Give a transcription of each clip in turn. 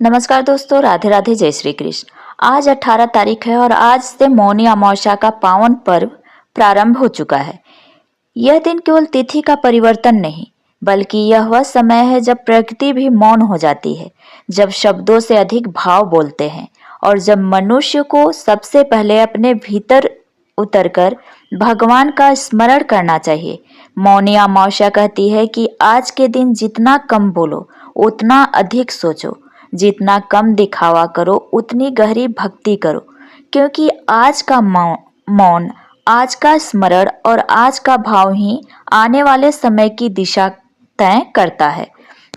नमस्कार दोस्तों, राधे राधे, जय श्री कृष्ण। आज 18 तारीख है और आज से मौनी अमावस्या का पावन पर्व प्रारंभ हो चुका है। यह दिन केवल तिथि का परिवर्तन नहीं, बल्कि यह वह समय है जब प्रकृति भी मौन हो जाती है, जब शब्दों से अधिक भाव बोलते हैं और जब मनुष्य को सबसे पहले अपने भीतर उतरकर भगवान का स्मरण करना चाहिए। मौनी अमावस्या कहती है कि आज के दिन जितना कम बोलो उतना अधिक सोचो, जितना कम दिखावा करो उतनी गहरी भक्ति करो, क्योंकि आज का मौन, आज का स्मरण और आज का भाव ही आने वाले समय की दिशा तय करता है।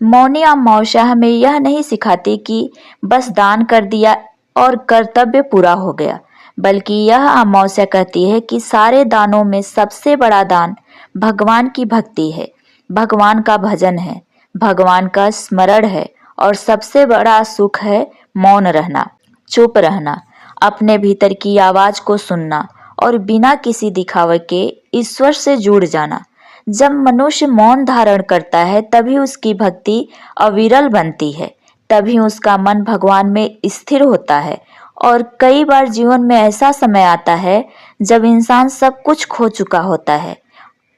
मौनी अमावस्या हमें यह नहीं सिखाती कि बस दान कर दिया और कर्तव्य पूरा हो गया, बल्कि यह अमावस्या कहती है कि सारे दानों में सबसे बड़ा दान भगवान की भक्ति है, भगवान का भजन है, भगवान का स्मरण है और सबसे बड़ा सुख है मौन रहना, चुप रहना, अपने भीतर की आवाज को सुनना और बिना किसी दिखावे के ईश्वर से जुड़ जाना। जब मनुष्य मौन धारण करता है तभी उसकी भक्ति अविरल बनती है, तभी उसका मन भगवान में स्थिर होता है। और कई बार जीवन में ऐसा समय आता है जब इंसान सब कुछ खो चुका होता है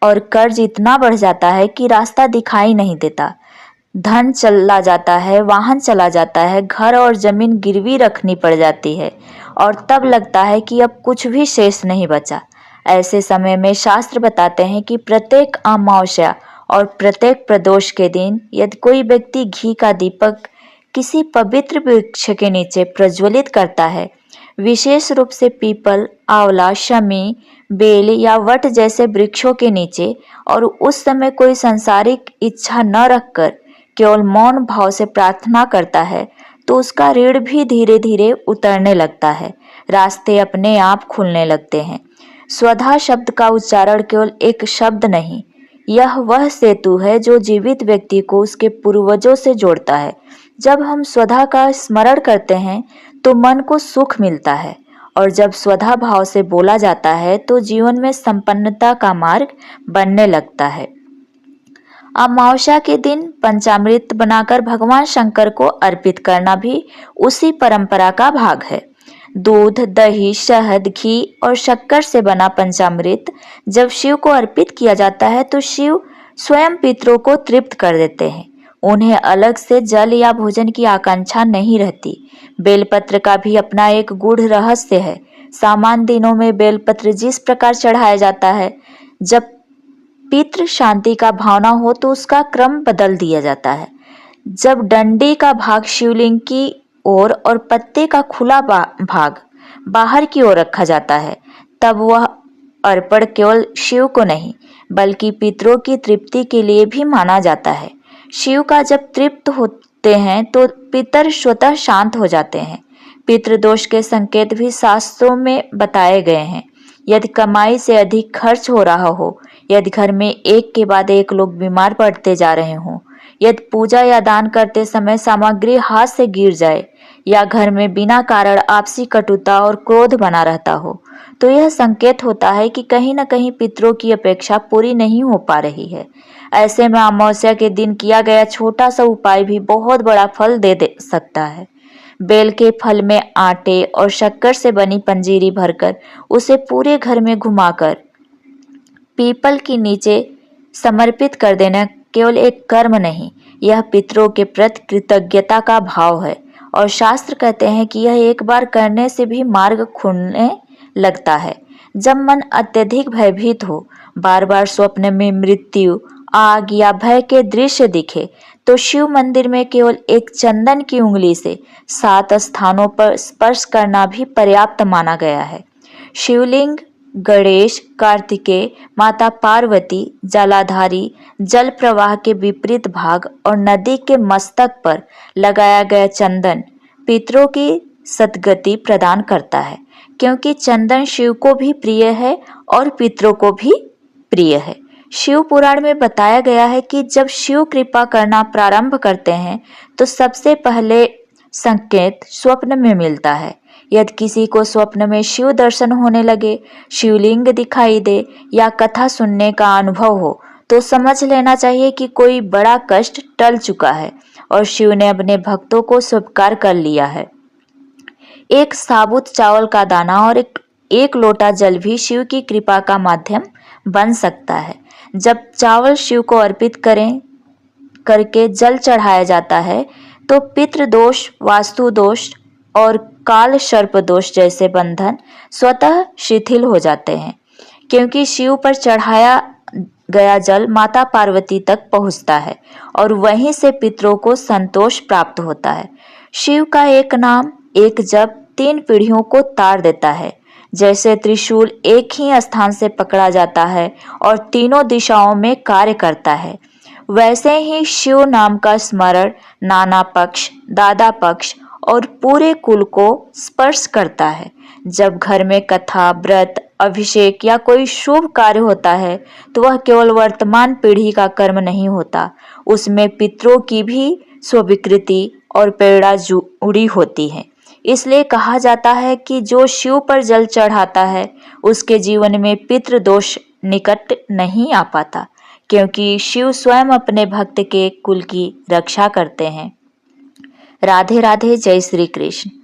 और कर्ज इतना बढ़ जाता है कि रास्ता दिखाई नहीं देता, धन चला जाता है, वाहन चला जाता है, घर और जमीन गिरवी रखनी पड़ जाती है और तब लगता है कि अब कुछ भी शेष नहीं बचा। ऐसे समय में शास्त्र बताते हैं कि प्रत्येक अमावस्या और प्रत्येक प्रदोष के दिन यदि कोई व्यक्ति घी का दीपक किसी पवित्र वृक्ष के नीचे प्रज्वलित करता है, विशेष रूप से पीपल, आंवला, शमी, बेल या वट जैसे वृक्षों के नीचे, और उस समय कोई सांसारिक इच्छा न रखकर केवल मौन भाव से प्रार्थना करता है, तो उसका ऋण भी धीरे धीरे उतरने लगता है, रास्ते अपने आप खुलने लगते हैं। स्वधा शब्द का उच्चारण केवल एक शब्द नहीं, यह वह सेतु है जो जीवित व्यक्ति को उसके पूर्वजों से जोड़ता है। जब हम स्वधा का स्मरण करते हैं तो मन को सुख मिलता है, और जब स्वधा भाव से बोला जाता है तो जीवन में संपन्नता का मार्ग बनने लगता है। अमावस्या के दिन पंचामृत बनाकर भगवान शंकर को अर्पित करना भी उसी परंपरा का भाग है। दूध, दही, शहद, घी और शक्कर से बना पंचामृत जब शिव को अर्पित किया जाता है तो शिव स्वयं पितरों को तृप्त कर देते हैं। उन्हें अलग से जल या भोजन की आकांक्षा नहीं रहती। बेलपत्र का भी अपना एक गूढ़ रहस्य है। सामान्य दिनों में बेलपत्र जिस प्रकार चढ़ाया जाता है, जब पितृ शांति का भावना हो तो उसका क्रम बदल दिया जाता है। जब डंडी का भाग शिवलिंग की ओर और पत्ते का खुला भाग बाहर की ओर रखा जाता है, तब वह अर्पण केवल शिव को नहीं बल्कि पितरों की तृप्ति के लिए भी माना जाता है। शिव का जब तृप्त होते हैं तो पितर स्वतः शांत हो जाते हैं। पितृदोष के संकेत भी शास्त्रों में बताए गए हैं। यदि कमाई से अधिक खर्च हो रहा हो, यदि घर में एक के बाद एक लोग बीमार पड़ते जा रहे हों, यदि पूजा या दान करते समय सामग्री हाथ से गिर जाए या घर में बिना कारण आपसी कटुता और क्रोध बना रहता हो, तो यह संकेत होता है कि कहीं न कहीं पितरों की अपेक्षा पूरी नहीं हो पा रही है। ऐसे में अमावस्या के दिन किया गया छोटा सा उपाय भी बहुत बड़ा फल दे सकता है। बेल के फल में आटे और शक्कर से बनी पंजीरी भरकर उसे पूरे घर में घुमाकर पीपल के नीचे समर्पित कर देना केवल एक कर्म नहीं, यह पितरों के प्रति कृतज्ञता का भाव है। और शास्त्र कहते हैं कि यह एक बार करने से भी मार्ग खुलने लगता है। जब मन अत्यधिक भयभीत हो, बार बार स्वप्न में मृत्यु, आग या भय के दृश्य दिखे, तो शिव मंदिर में केवल एक चंदन की उंगली से 7 स्थानों पर स्पर्श करना भी पर्याप्त माना गया है। शिवलिंग, गणेश, कार्तिकेय, माता पार्वती, जलाधारी, जल प्रवाह के विपरीत भाग और नदी के मस्तक पर लगाया गया चंदन पितरों की सद्गति प्रदान करता है, क्योंकि चंदन शिव को भी प्रिय है और पितरों को भी प्रिय है। शिव पुराण में बताया गया है कि जब शिव कृपा करना प्रारंभ करते हैं तो सबसे पहले संकेत स्वप्न में मिलता है। यदि किसी को स्वप्न में शिव दर्शन होने लगे, शिवलिंग दिखाई दे या कथा सुनने का अनुभव हो, तो समझ लेना चाहिए कि कोई बड़ा कष्ट टल चुका है और शिव ने अपने भक्तों को स्वीकार कर लिया है। एक साबुत चावल का दाना और एक लोटा जल भी शिव की कृपा का माध्यम बन सकता है। जब चावल शिव को अर्पित करके जल चढ़ाया जाता है तो पितृ दोष, वास्तु दोष और काल सर्प दोष जैसे बंधन स्वतः शिथिल हो जाते हैं, क्योंकि शिव पर चढ़ाया गया जल माता पार्वती तक पहुंचता है और वहीं से पितरों को संतोष प्राप्त होता है। शिव का एक नाम, एक जप 3 पीढ़ियों को तार देता है। जैसे त्रिशूल एक ही स्थान से पकड़ा जाता है और तीनों दिशाओं में कार्य करता है, वैसे ही शिव नाम का स्मरण नाना पक्ष, दादा पक्ष और पूरे कुल को स्पर्श करता है। जब घर में कथा, व्रत, अभिषेक या कोई शुभ कार्य होता है तो वह केवल वर्तमान पीढ़ी का कर्म नहीं होता, उसमें पितरों की भी स्वीकृति और प्रेरणा जुड़ी होती है। इसलिए कहा जाता है कि जो शिव पर जल चढ़ाता है उसके जीवन में पितृ दोष निकट नहीं आ पाता, क्योंकि शिव स्वयं अपने भक्त के कुल की रक्षा करते हैं। राधे राधे, जय श्री कृष्ण।